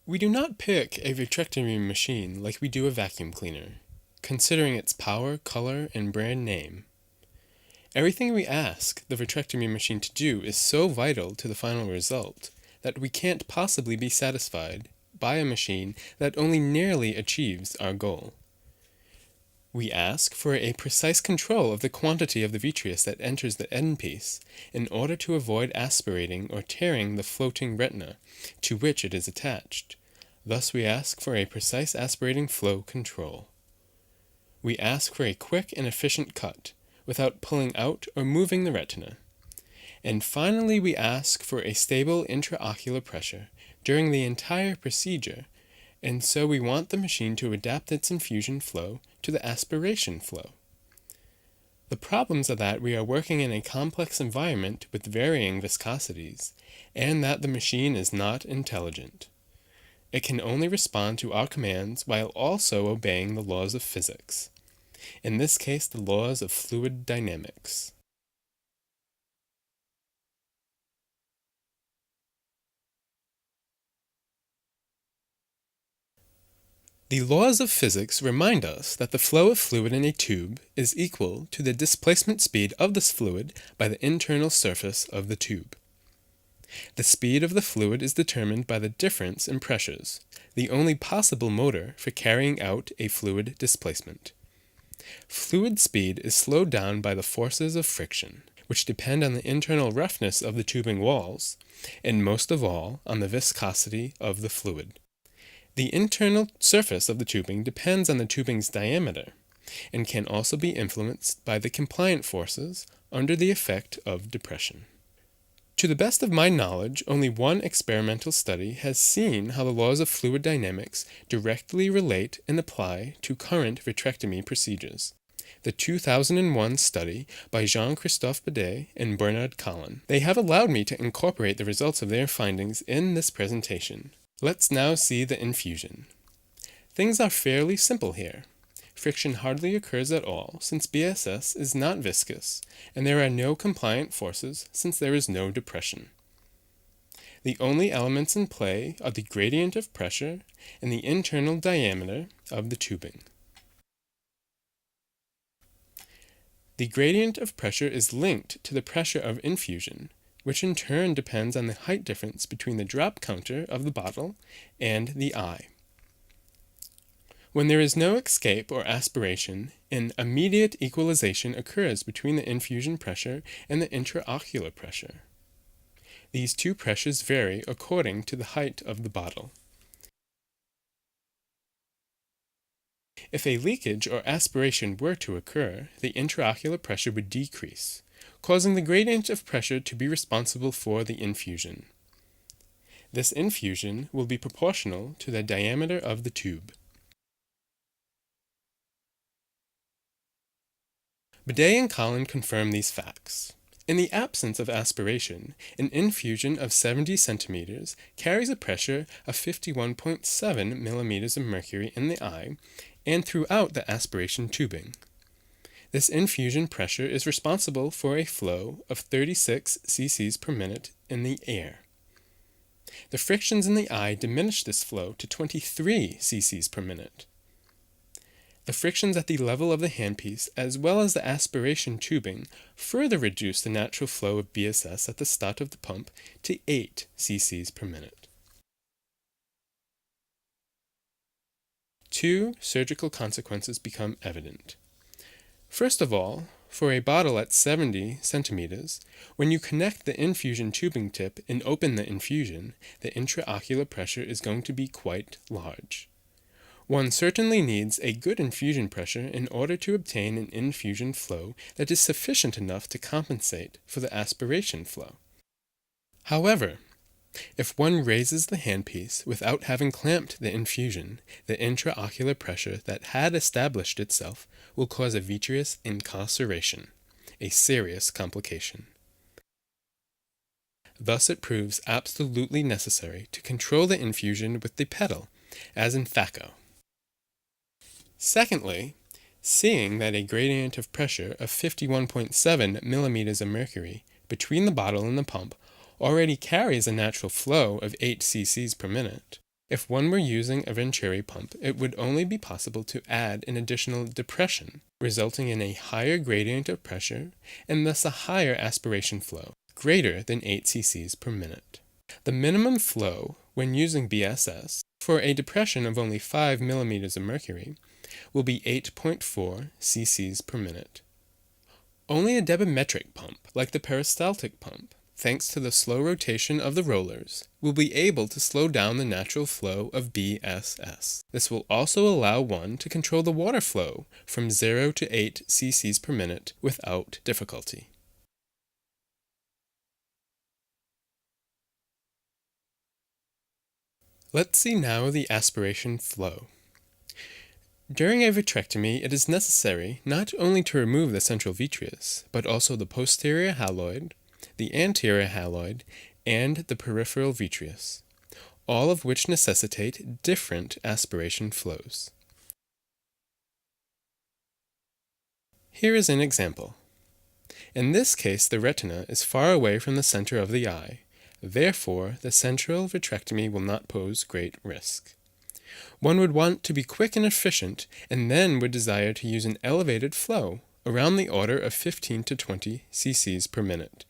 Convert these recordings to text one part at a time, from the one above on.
We do not pick a vitrectomy machine like we do a vacuum cleaner, considering its power, color, and brand name. Everything we ask the vitrectomy machine to do is so vital to the final result that we can't possibly be satisfied by a machine that only nearly achieves our goal. We ask for a precise control of the quantity of the vitreous that enters the endpiece in order to avoid aspirating or tearing the floating retina to which it is attached. Thus we ask for a precise aspirating flow control. We ask for a quick and efficient cut without pulling out or moving the retina. And finally, we ask for a stable intraocular pressure during the entire procedure, and so we want the machine to adapt its infusion flow to the aspiration flow. The problems are that we are working in a complex environment with varying viscosities, and that the machine is not intelligent. It can only respond to our commands while also obeying the laws of physics. In this case, the laws of fluid dynamics. The laws of physics remind us that the flow of fluid in a tube is equal to the displacement speed of this fluid by the internal surface of the tube. The speed of the fluid is determined by the difference in pressures, the only possible motor for carrying out a fluid displacement. Fluid speed is slowed down by the forces of friction, which depend on the internal roughness of the tubing walls, and most of all on the viscosity of the fluid. The internal surface of the tubing depends on the tubing's diameter, and can also be influenced by the compliant forces under the effect of depression. To the best of my knowledge, only one experimental study has seen how the laws of fluid dynamics directly relate and apply to current vitrectomy procedures. The 2001 study by Jean-Christophe Bidet and Bernard Collin. They have allowed me to incorporate the results of their findings in this presentation. Let's now see the infusion. Things are fairly simple here. Friction hardly occurs at all since BSS is not viscous, and there are no compliant forces since there is no depression. The only elements in play are the gradient of pressure and the internal diameter of the tubing. The gradient of pressure is linked to the pressure of infusion, which in turn depends on the height difference between the drop counter of the bottle and the eye. When there is no escape or aspiration, an immediate equalization occurs between the infusion pressure and the intraocular pressure. These two pressures vary according to the height of the bottle. If a leakage or aspiration were to occur, the intraocular pressure would decrease, causing the gradient of pressure to be responsible for the infusion. This infusion will be proportional to the diameter of the tube. Bidet and Collin confirm these facts. In the absence of aspiration, an infusion of 70 centimeters carries a pressure of 51.7 millimeters of mercury in the eye and throughout the aspiration tubing. This infusion pressure is responsible for a flow of 36 cc's per minute in the air. The frictions in the eye diminish this flow to 23 cc's per minute. The frictions at the level of the handpiece, as well as the aspiration tubing, further reduce the natural flow of BSS at the start of the pump to 8 cc's per minute. Two surgical consequences become evident. First of all, for a bottle at 70 centimeters, when you connect the infusion tubing tip and open the infusion, the intraocular pressure is going to be quite large. One certainly needs a good infusion pressure in order to obtain an infusion flow that is sufficient enough to compensate for the aspiration flow. However, if one raises the handpiece without having clamped the infusion, the intraocular pressure that had established itself will cause a vitreous incarceration, a serious complication. Thus it proves absolutely necessary to control the infusion with the pedal, as in phaco. Secondly, seeing that a gradient of pressure of 51.7 millimeters of mercury between the bottle and the pump already carries a natural flow of 8 cc's per minute, If one were using a Venturi pump, it would only be possible to add an additional depression, resulting in a higher gradient of pressure and thus a higher aspiration flow, greater than 8 cc's per minute. The minimum flow, when using BSS, for a depression of only 5 millimeters of mercury, will be 8.4 cc's per minute. Only a debimetric pump, like the peristaltic pump, thanks to the slow rotation of the rollers, will be able to slow down the natural flow of BSS. This will also allow one to control the water flow from 0 to 8 cc's per minute without difficulty. Let's see now the aspiration flow. During a vitrectomy, it is necessary not only to remove the central vitreous, but also the posterior haloid, the anterior haloid, and the peripheral vitreous, all of which necessitate different aspiration flows. Here is an example. In this case, the retina is far away from the center of the eye. Therefore, the central vitrectomy will not pose great risk. One would want to be quick and efficient, and then would desire to use an elevated flow, around the order of 15 to 20 cc's per minute.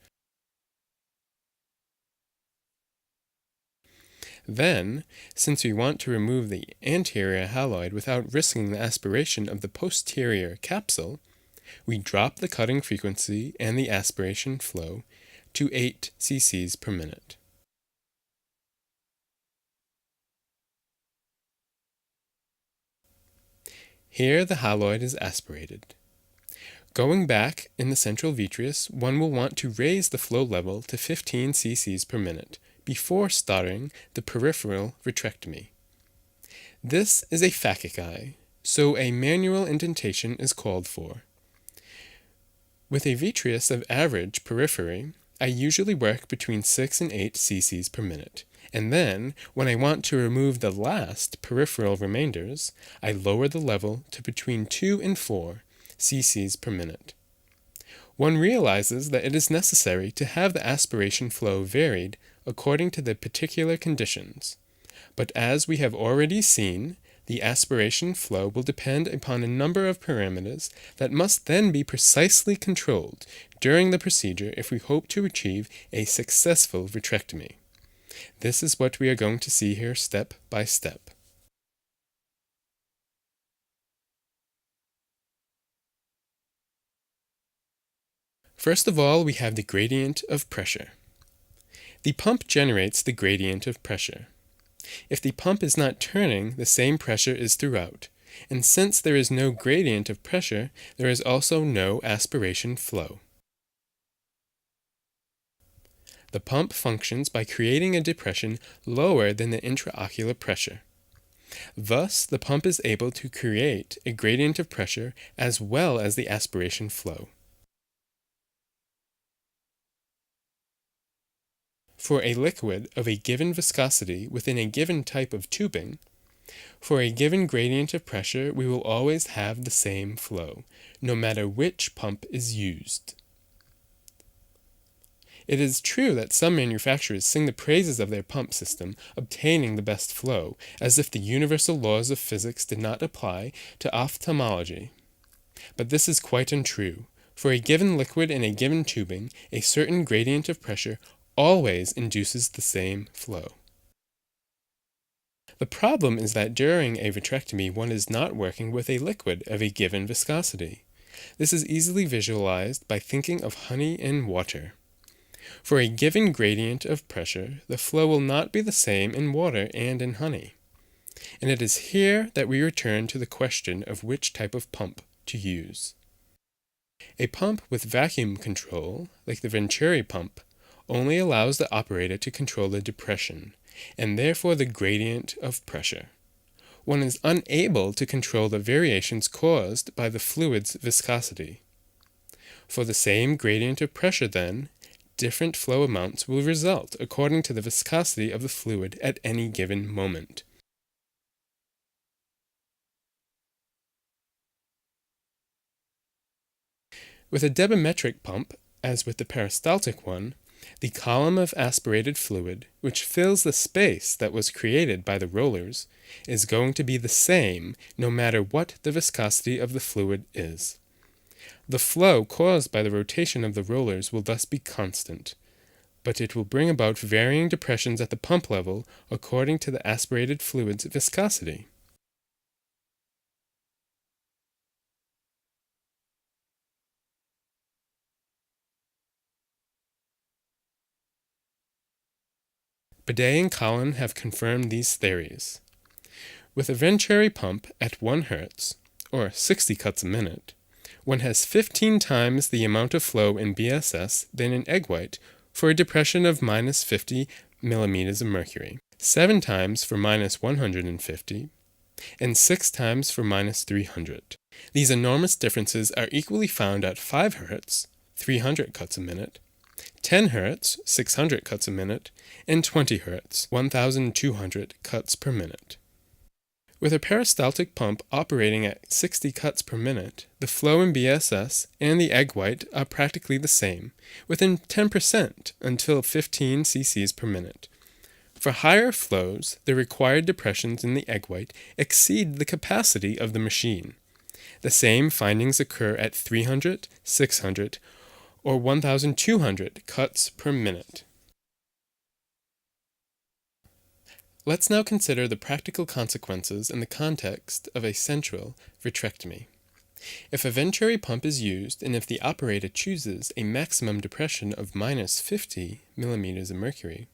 Then, since we want to remove the anterior haloid without risking the aspiration of the posterior capsule, we drop the cutting frequency and the aspiration flow to 8 cc's per minute. Here the haloid is aspirated. Going back in the central vitreous, one will want to raise the flow level to 15 cc's per minute before starting the peripheral vitrectomy. This is a phakic eye, so a manual indentation is called for. With a vitreous of average periphery, I usually work between 6 and 8 cc's per minute, and then, when I want to remove the last peripheral remainders, I lower the level to between 2 and 4 cc's per minute. One realizes that it is necessary to have the aspiration flow varied according to the particular conditions, but as we have already seen, the aspiration flow will depend upon a number of parameters that must then be precisely controlled during the procedure if we hope to achieve a successful vitrectomy. This is what we are going to see here step by step. First of all, we have the gradient of pressure. The pump generates the gradient of pressure. If the pump is not turning, the same pressure is throughout, and since there is no gradient of pressure, there is also no aspiration flow. The pump functions by creating a depression lower than the intraocular pressure. Thus, the pump is able to create a gradient of pressure as well as the aspiration flow. For a liquid of a given viscosity within a given type of tubing, for a given gradient of pressure, we will always have the same flow, no matter which pump is used. It is true that some manufacturers sing the praises of their pump system, obtaining the best flow, as if the universal laws of physics did not apply to ophthalmology. But this is quite untrue. For a given liquid in a given tubing, a certain gradient of pressure always induces the same flow. The problem is that during a vitrectomy, one is not working with a liquid of a given viscosity. This is easily visualized by thinking of honey and water. For a given gradient of pressure, the flow will not be the same in water and in honey. And it is here that we return to the question of which type of pump to use. A pump with vacuum control, like the Venturi pump, only allows the operator to control the depression, and therefore the gradient of pressure. One is unable to control the variations caused by the fluid's viscosity. For the same gradient of pressure, then, different flow amounts will result according to the viscosity of the fluid at any given moment. With a debimetric pump, as with the peristaltic one, The column of aspirated fluid, which fills the space that was created by the rollers, is going to be the same no matter what the viscosity of the fluid is. The flow caused by the rotation of the rollers will thus be constant, but it will bring about varying depressions at the pump level according to the aspirated fluid's viscosity. Bidet and Collin have confirmed these theories. With a Venturi pump at 1 Hz, or 60 cuts a minute, one has 15 times the amount of flow in BSS than in egg white for a depression of minus 50 millimeters of mercury, 7 times for minus 150, and 6 times for minus 300. These enormous differences are equally found at 5 Hz, 300 cuts a minute, 10 Hz, 600 cuts a minute, and 20 Hz, 1,200 cuts per minute. With a peristaltic pump operating at 60 cuts per minute, the flow in BSS and the egg white are practically the same, within 10% until 15 cc's per minute. For higher flows, the required depressions in the egg white exceed the capacity of the machine. The same findings occur at 300, 600, or 1,200 cuts per minute. Let's now consider the practical consequences in the context of a central vitrectomy. If a Venturi pump is used and if the operator chooses a maximum depression of minus 50 millimeters of mercury,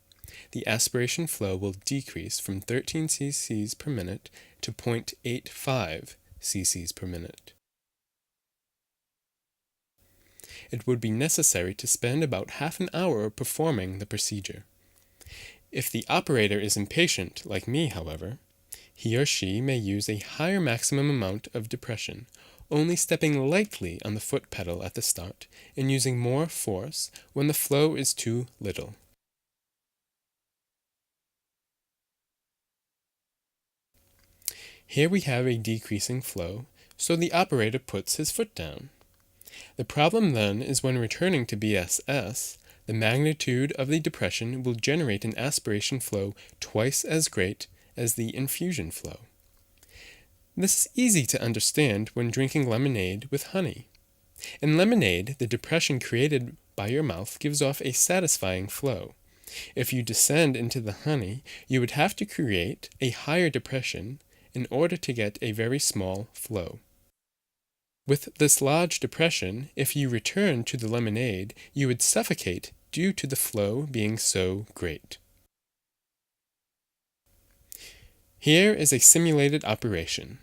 the aspiration flow will decrease from 13 cc's per minute to 0.85 cc's per minute. It would be necessary to spend about half an hour performing the procedure. If the operator is impatient, like me, however, he or she may use a higher maximum amount of depression, only stepping lightly on the foot pedal at the start and using more force when the flow is too little. Here we have a decreasing flow, so the operator puts his foot down. The problem then is when returning to BSS, the magnitude of the depression will generate an aspiration flow twice as great as the infusion flow. This is easy to understand when drinking lemonade with honey. In lemonade, the depression created by your mouth gives off a satisfying flow. If you descend into the honey, you would have to create a higher depression in order to get a very small flow. With this large depression, if you return to the lemonade, you would suffocate due to the flow being so great. Here is a simulated operation.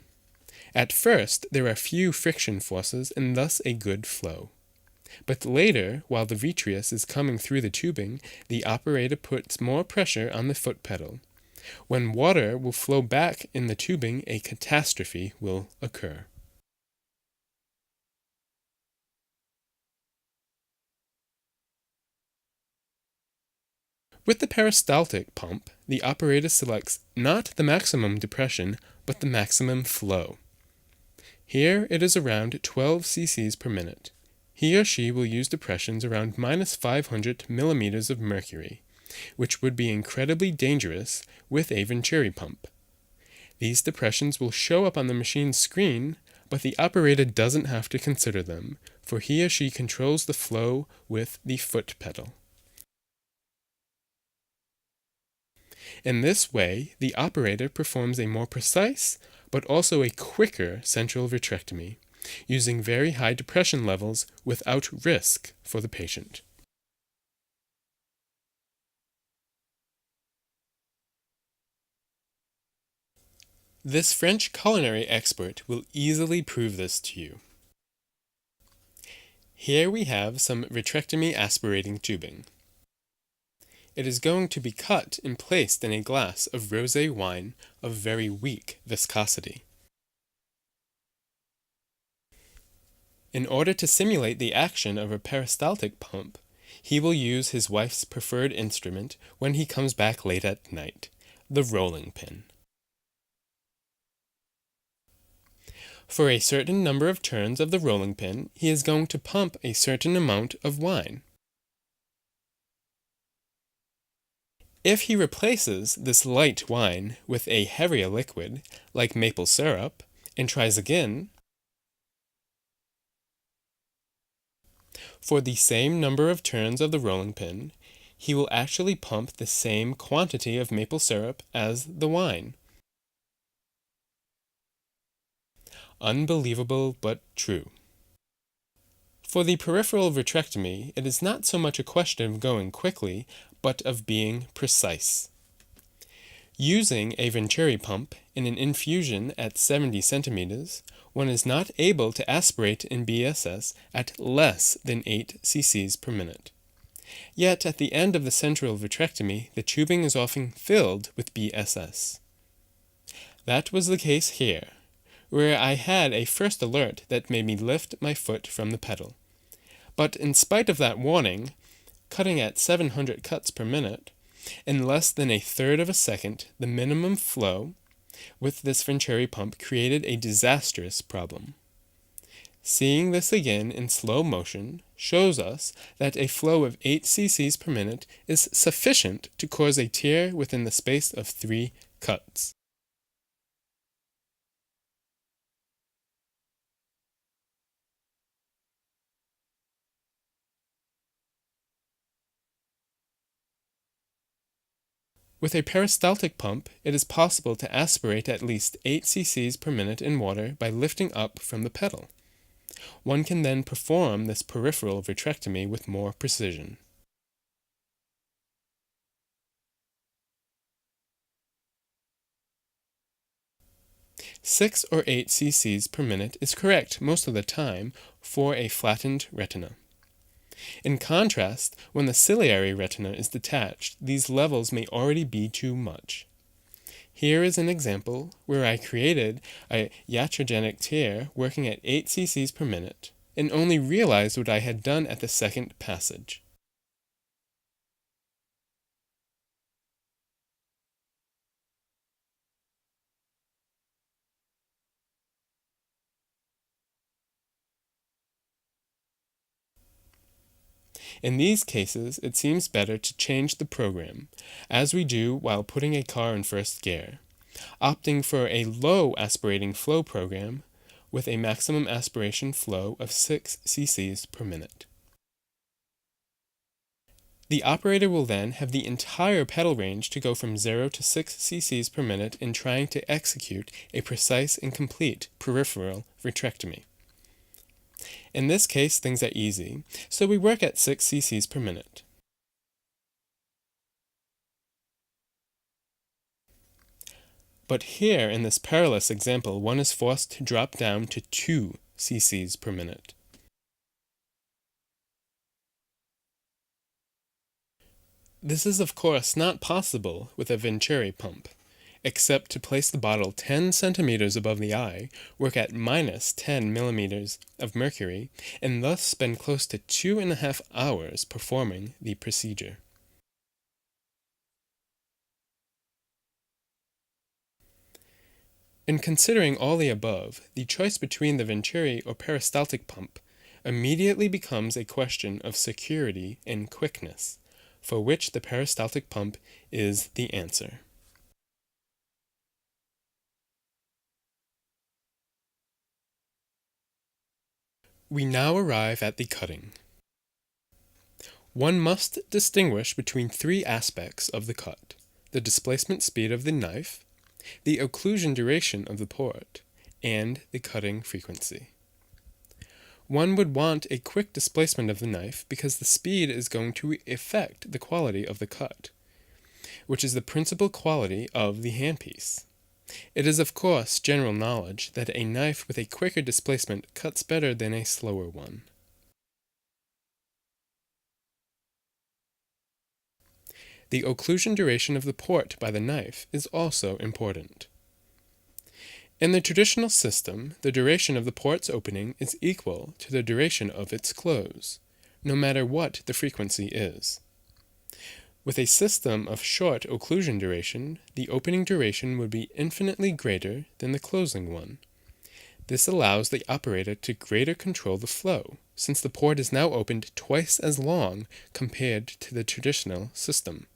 At first, there are few friction forces and thus a good flow. But later, while the vitreous is coming through the tubing, the operator puts more pressure on the foot pedal. When water will flow back in the tubing, a catastrophe will occur. With the peristaltic pump, the operator selects not the maximum depression, but the maximum flow. Here it is around 12 cc's per minute. He or she will use depressions around minus 500 millimeters of mercury, which would be incredibly dangerous with a Venturi pump. These depressions will show up on the machine's screen, but the operator doesn't have to consider them, for he or she controls the flow with the foot pedal. In this way, the operator performs a more precise, but also a quicker central vitrectomy, using very high depression levels without risk for the patient. This French culinary expert will easily prove this to you. Here we have some vitrectomy aspirating tubing. It is going to be cut and placed in a glass of rosé wine of very weak viscosity. In order to simulate the action of a peristaltic pump, he will use his wife's preferred instrument when he comes back late at night, the rolling pin. For a certain number of turns of the rolling pin, he is going to pump a certain amount of wine. If he replaces this light wine with a heavier liquid, like maple syrup, and tries again, for the same number of turns of the rolling pin, he will actually pump the same quantity of maple syrup as the wine. Unbelievable but true. For the peripheral vitrectomy, it is not so much a question of going quickly, but of being precise. Using a Venturi pump in an infusion at 70 centimeters, one is not able to aspirate in BSS at less than 8 cc's per minute. Yet at the end of the central vitrectomy, the tubing is often filled with BSS. That was the case here, where I had a first alert that made me lift my foot from the pedal. But in spite of that warning, cutting at 700 cuts per minute, in less than a third of a second, the minimum flow with this Venturi pump created a disastrous problem. Seeing this again in slow motion shows us that a flow of 8 cc's per minute is sufficient to cause a tear within the space of 3 cuts. With a peristaltic pump, it is possible to aspirate at least 8 cc's per minute in water by lifting up from the pedal. One can then perform this peripheral vitrectomy with more precision. Six or 8 cc's per minute is correct most of the time for a flattened retina. In contrast, when the ciliary retina is detached, these levels may already be too much. Here is an example where I created a iatrogenic tear working at 8 cc's per minute and only realized what I had done at the second passage. In these cases, it seems better to change the program, as we do while putting a car in first gear, opting for a low aspirating flow program with a maximum aspiration flow of 6 cc's per minute. The operator will then have the entire pedal range to go from 0 to 6 cc's per minute in trying to execute a precise and complete peripheral vitrectomy. In this case, things are easy, so we work at 6 cc's per minute. But here, in this perilous example, one is forced to drop down to 2 cc's per minute. This is of course not possible with a Venturi pump, except to place the bottle 10 centimeters above the eye, work at minus 10 millimeters of mercury, and thus spend close to 2.5 hours performing the procedure. In considering all the above, the choice between the Venturi or peristaltic pump immediately becomes a question of security and quickness, for which the peristaltic pump is the answer. We now arrive at the cutting. One must distinguish between 3 aspects of the cut: the displacement speed of the knife, the occlusion duration of the port, and the cutting frequency. One would want a quick displacement of the knife because the speed is going to affect the quality of the cut, which is the principal quality of the handpiece. It is of course general knowledge that a knife with a quicker displacement cuts better than a slower one. The occlusion duration of the port by the knife is also important. In the traditional system, the duration of the port's opening is equal to the duration of its close, no matter what the frequency is. With a system of short occlusion duration, the opening duration would be infinitely greater than the closing one. This allows the operator to greater control the flow, since the port is now opened twice as long compared to the traditional system.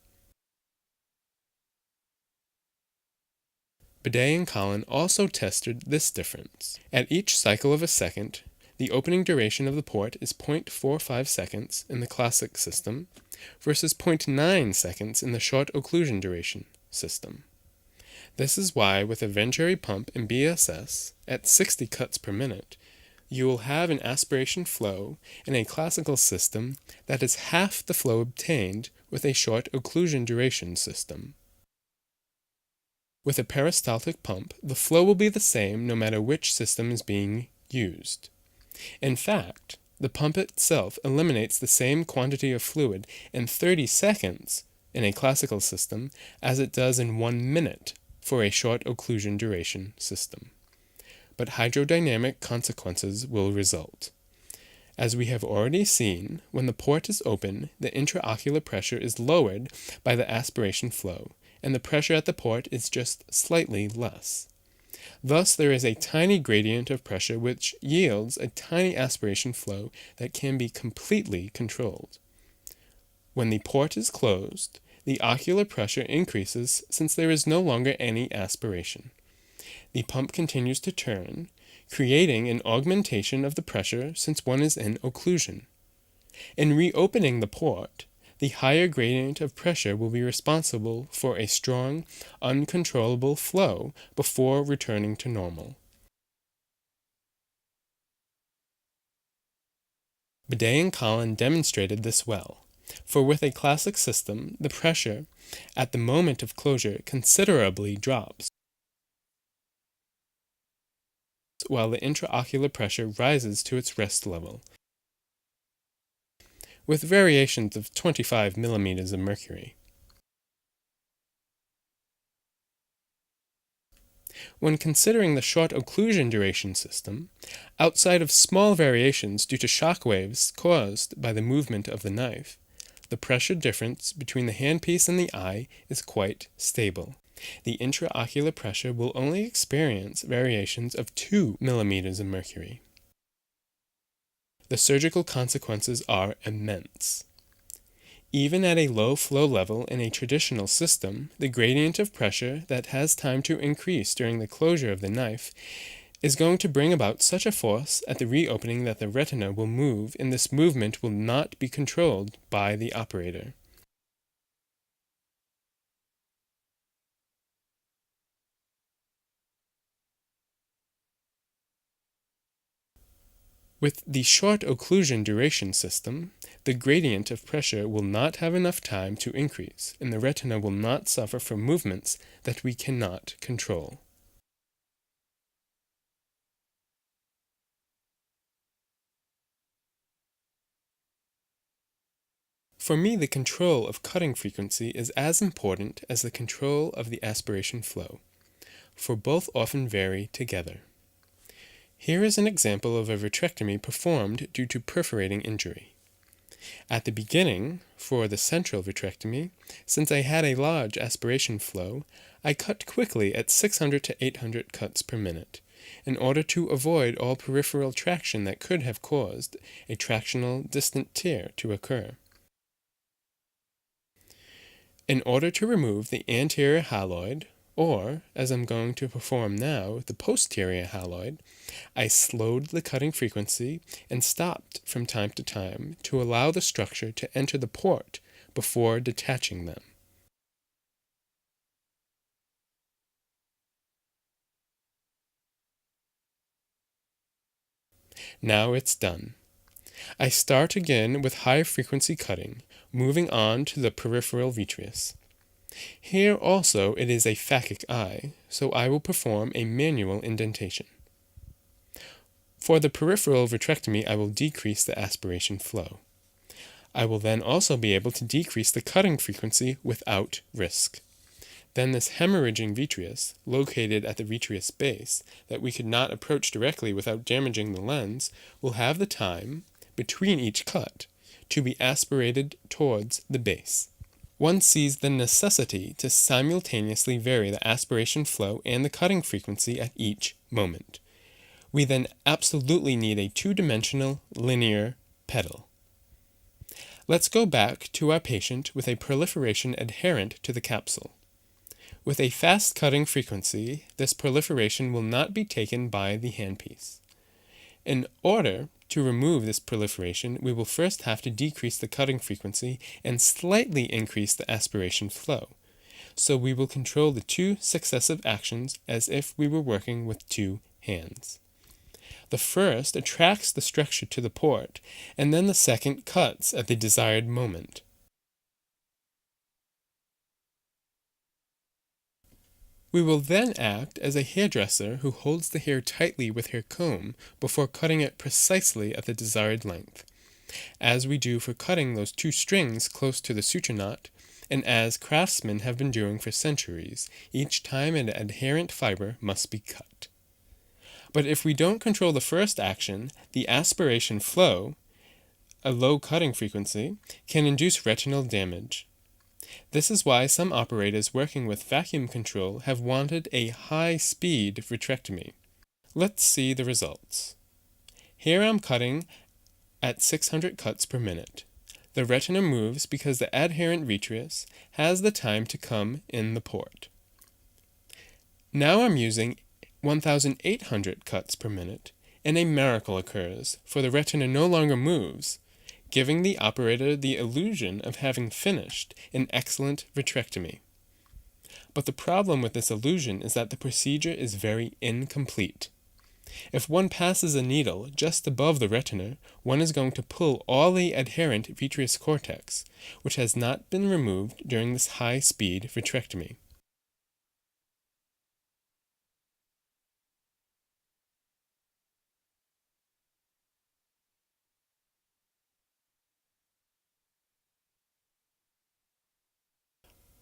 Bidet and Collin also tested this difference. At each cycle of a second, the opening duration of the port is 0.45 seconds in the classic system versus 0.9 seconds in the short occlusion duration system. This is why with a Venturi pump in BSS at 60 cuts per minute, you will have an aspiration flow in a classical system that is half the flow obtained with a short occlusion duration system. With a peristaltic pump, the flow will be the same no matter which system is being used. In fact, the pump itself eliminates the same quantity of fluid in 30 seconds in a classical system as it does in 1 minute for a short occlusion duration system. But hydrodynamic consequences will result. As we have already seen, when the port is open, the intraocular pressure is lowered by the aspiration flow, and the pressure at the port is just slightly less. Thus, there is a tiny gradient of pressure which yields a tiny aspiration flow that can be completely controlled. When the port is closed, the ocular pressure increases since there is no longer any aspiration. The pump continues to turn, creating an augmentation of the pressure since one is in occlusion. In reopening the port, the higher gradient of pressure will be responsible for a strong, uncontrollable flow before returning to normal. Bidet and Collin demonstrated this well, for with a classic system, the pressure at the moment of closure considerably drops, while the intraocular pressure rises to its rest level, with variations of 25 millimeters of mercury. When considering the short occlusion duration system, outside of small variations due to shock waves caused by the movement of the knife, the pressure difference between the handpiece and the eye is quite stable. The intraocular pressure will only experience variations of 2 millimeters of mercury. The surgical consequences are immense. Even at a low flow level in a traditional system, the gradient of pressure that has time to increase during the closure of the knife is going to bring about such a force at the reopening that the retina will move, and this movement will not be controlled by the operator. With the short occlusion duration system, the gradient of pressure will not have enough time to increase, and the retina will not suffer from movements that we cannot control. For me, the control of cutting frequency is as important as the control of the aspiration flow, for both often vary together. Here is an example of a vitrectomy performed due to perforating injury. At the beginning, for the central vitrectomy, since I had a large aspiration flow, I cut quickly at 600 to 800 cuts per minute, in order to avoid all peripheral traction that could have caused a tractional distant tear to occur. In order to remove the anterior haloid, or, as I'm going to perform now, the posterior haloid, I slowed the cutting frequency and stopped from time to time to allow the structure to enter the port before detaching them. Now it's done. I start again with high frequency cutting, moving on to the peripheral vitreous. Here also it is a phakic eye, so I will perform a manual indentation. For the peripheral vitrectomy, I will decrease the aspiration flow. I will then also be able to decrease the cutting frequency without risk. Then this hemorrhaging vitreous, located at the vitreous base, that we could not approach directly without damaging the lens, will have the time, between each cut, to be aspirated towards the base. One sees the necessity to simultaneously vary the aspiration flow and the cutting frequency at each moment. We then absolutely need a two-dimensional linear pedal. Let's go back to our patient with a proliferation adherent to the capsule. With a fast cutting frequency, this proliferation will not be taken by the handpiece. In order to remove this proliferation, we will first have to decrease the cutting frequency and slightly increase the aspiration flow. So we will control the two successive actions as if we were working with two hands. The first attracts the structure to the port, and then the second cuts at the desired moment. We will then act as a hairdresser who holds the hair tightly with her comb before cutting it precisely at the desired length, as we do for cutting those two strings close to the suture knot, and as craftsmen have been doing for centuries, each time an adherent fiber must be cut. But if we don't control the first action, the aspiration flow, a low cutting frequency, can induce retinal damage. This is why some operators working with vacuum control have wanted a high-speed vitrectomy. Let's see the results. Here I'm cutting at 600 cuts per minute. The retina moves because the adherent vitreous has the time to come in the port. Now I'm using 1,800 cuts per minute, and a miracle occurs, for the retina no longer moves, giving the operator the illusion of having finished an excellent vitrectomy. But the problem with this illusion is that the procedure is very incomplete. If one passes a needle just above the retina, one is going to pull all the adherent vitreous cortex, which has not been removed during this high-speed vitrectomy.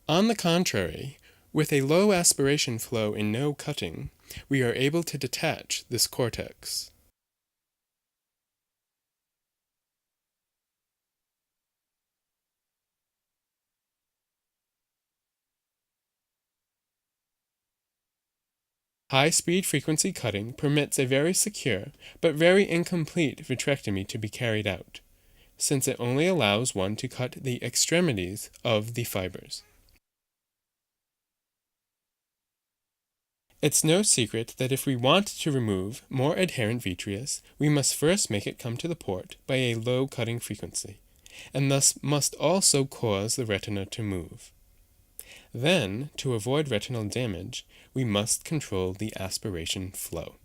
On the contrary, with a low aspiration flow and no cutting, we are able to detach this cortex. High-speed frequency cutting permits a very secure but very incomplete vitrectomy to be carried out, since it only allows one to cut the extremities of the fibers. It's no secret that if we want to remove more adherent vitreous, we must first make it come to the port by a low cutting frequency, and thus must also cause the retina to move. Then, to avoid retinal damage, we must control the aspiration flow.